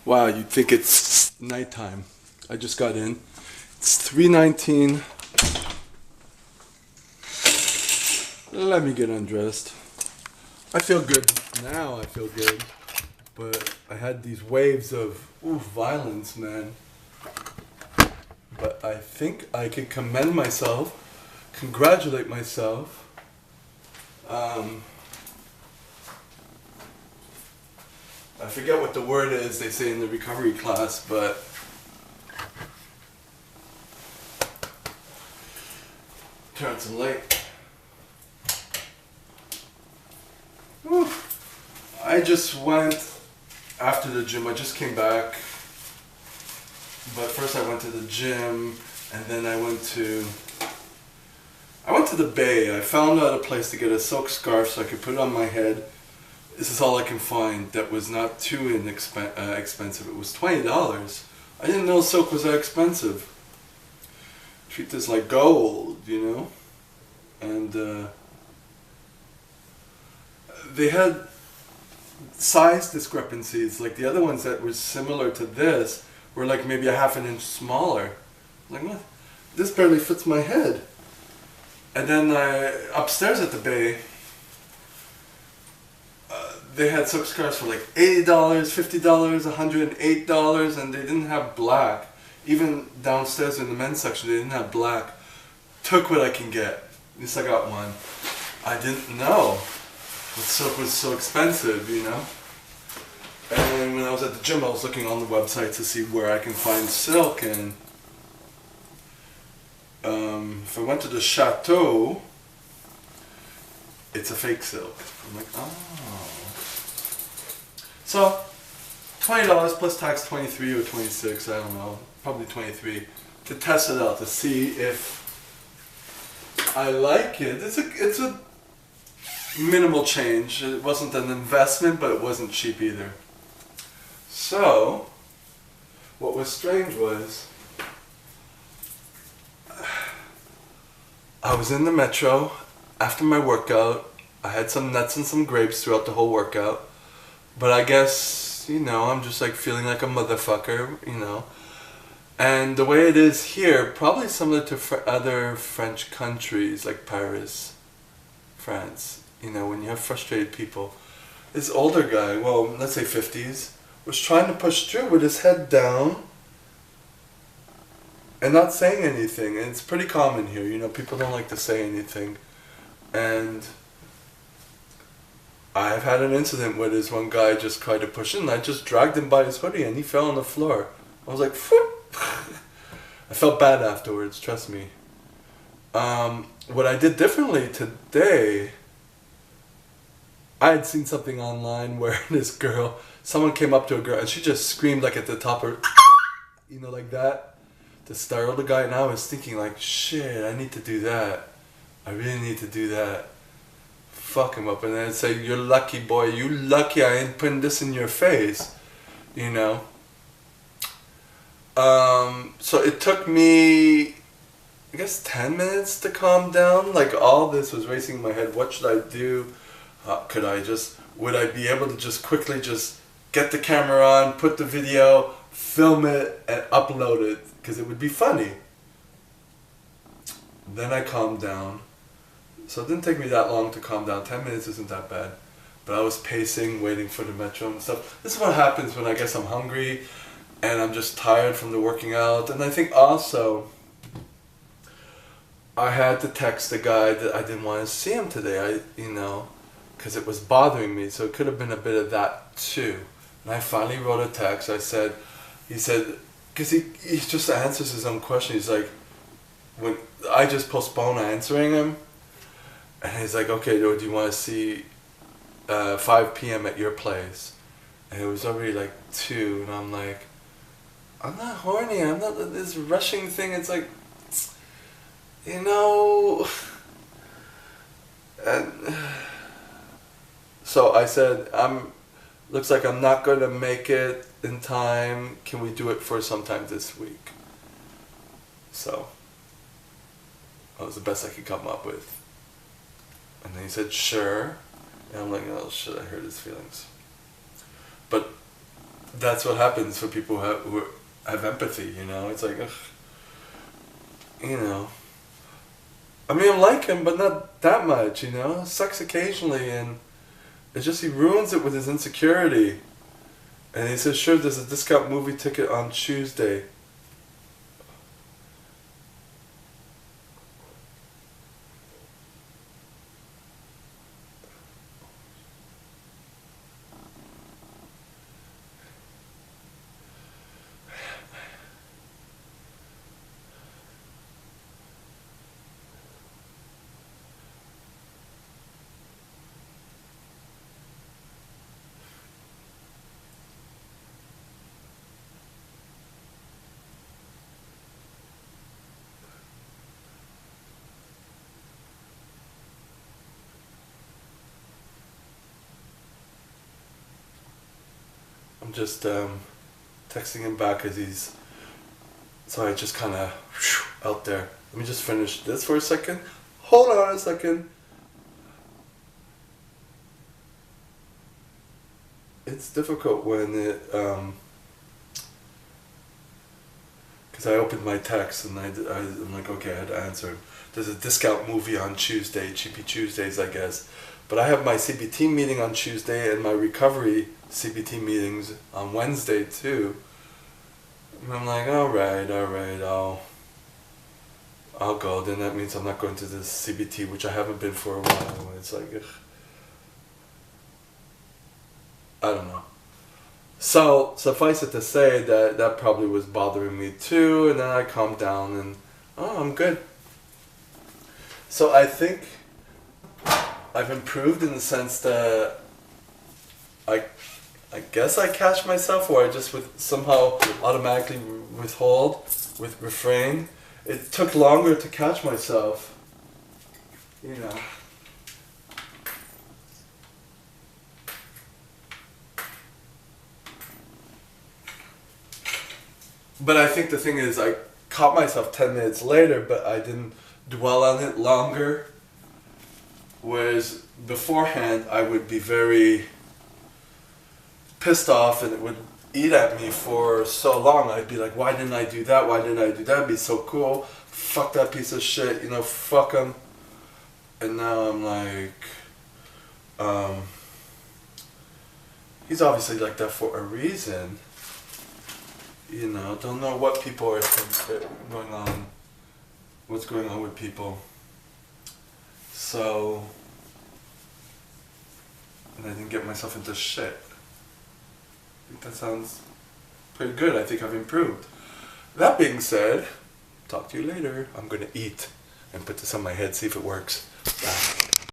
Wow, you'd think it's nighttime. I just got in. It's 3:19. Let me get undressed. I feel good now. I feel good, but I had these waves of violence, man. But I think I can commend myself, congratulate myself. Um, I forget what the word is they say in the recovery class, but turn on some light. Whew. I just went after the gym. I just came back, but first I went to the gym, and then I went to the Bay. I found out a place to get a silk scarf so I could put it on my head. This is all I can find that was not too expensive. It was $20. I didn't know silk was that expensive. Treat this like gold, you know? And they had size discrepancies. Like the other ones that were similar to this were like maybe a half an inch smaller. Like, what? This barely fits my head. And then upstairs at the Bay, they had silk scarves for like $80, $50, $108, and they didn't have black. Even downstairs in the men's section, they didn't have black. Took what I can get. At least I got one. I didn't know that silk was so expensive, you know? And when I was at the gym, I was looking on the website to see where I can find silk, and if I went to the Chateau, it's a fake silk. I'm like, oh. So, $20 plus tax, 23 or 26, I don't know, probably 23, to test it out, to see if I like it. It's a minimal change. It wasn't an investment, but it wasn't cheap either. So, what was strange was, I was in the metro after my workout. I had some nuts and some grapes throughout the whole workout. But I guess, you know, I'm just like feeling like a motherfucker, you know. And the way it is here, probably similar to other French countries like Paris, France, you know, when you have frustrated people. This older guy, well, let's say 50s, was trying to push through with his head down and not saying anything. And it's pretty common here, you know, people don't like to say anything. And I've had an incident where this one guy just tried to push in, and I just dragged him by his hoodie and he fell on the floor. I was like, I felt bad afterwards, trust me. What I did differently today, I had seen something online where someone came up to a girl and she just screamed like at the top of, you know, like that, to startle the guy. And I was thinking like, shit, I need to do that. I really need to do that. Fuck him up, and then say, you're lucky, boy, you lucky I ain't putting this in your face, you know. So it took me, I guess, 10 minutes to calm down. Like, all this was racing in my head. What should I do? Would I be able to just quickly just get the camera on, put the video, film it, and upload it, because it would be funny. Then I calmed down. So it didn't take me that long to calm down. 10 minutes isn't that bad. But I was pacing, waiting for the metro and stuff. This is what happens when I guess I'm hungry and I'm just tired from the working out. And I think also I had to text the guy that I didn't want to see him today, because it was bothering me. So it could have been a bit of that too. And I finally wrote a text. He said, because he just answers his own question. He's like, when I just postpone answering him, and he's like, okay, do you want to see 5 p.m. at your place? And it was already like 2, and I'm like, I'm not horny, I'm not this rushing thing. It's like, you know. And so I said, looks like I'm not going to make it in time. Can we do it for sometime this week? So that was the best I could come up with. And then he said, sure. And I'm like, oh shit, I hurt his feelings. But that's what happens for people who have empathy, you know? It's like, ugh, you know. I mean, I like him, but not that much, you know? Sucks occasionally, and it's just he ruins it with his insecurity. And he says, sure, there's a discount movie ticket on Tuesday. I'm just texting him back as he's... So I just kind of out there. Let me just finish this for a second. Hold on a second. It's difficult when it... Because I opened my text and I'm like, okay, I had to answer him. There's a discount movie on Tuesday, Cheapy Tuesdays, I guess. But I have my CBT meeting on Tuesday and my recovery CBT meetings on Wednesday too. And I'm like, alright, I'll go. Then that means I'm not going to this CBT, which I haven't been for a while. It's like, ugh. I don't know. So, suffice it to say that that probably was bothering me too, and then I calmed down and, oh, I'm good. So I think I've improved in the sense that I guess I catch myself, or I just somehow automatically refrain. It took longer to catch myself, you know. But I think the thing is, I caught myself 10 minutes later, but I didn't dwell on it longer. Whereas beforehand, I would be very pissed off and it would eat at me for so long. I'd be like, why didn't I do that? Why didn't I do that? It'd be so cool. Fuck that piece of shit, you know, fuck him. And now I'm like, he's obviously like that for a reason. You know, don't know what people are going on, what's going on with people. So, and I didn't get myself into shit. I think that sounds pretty good. I think I've improved. That being said, talk to you later. I'm gonna eat and put this on my head, see if it works. Bye.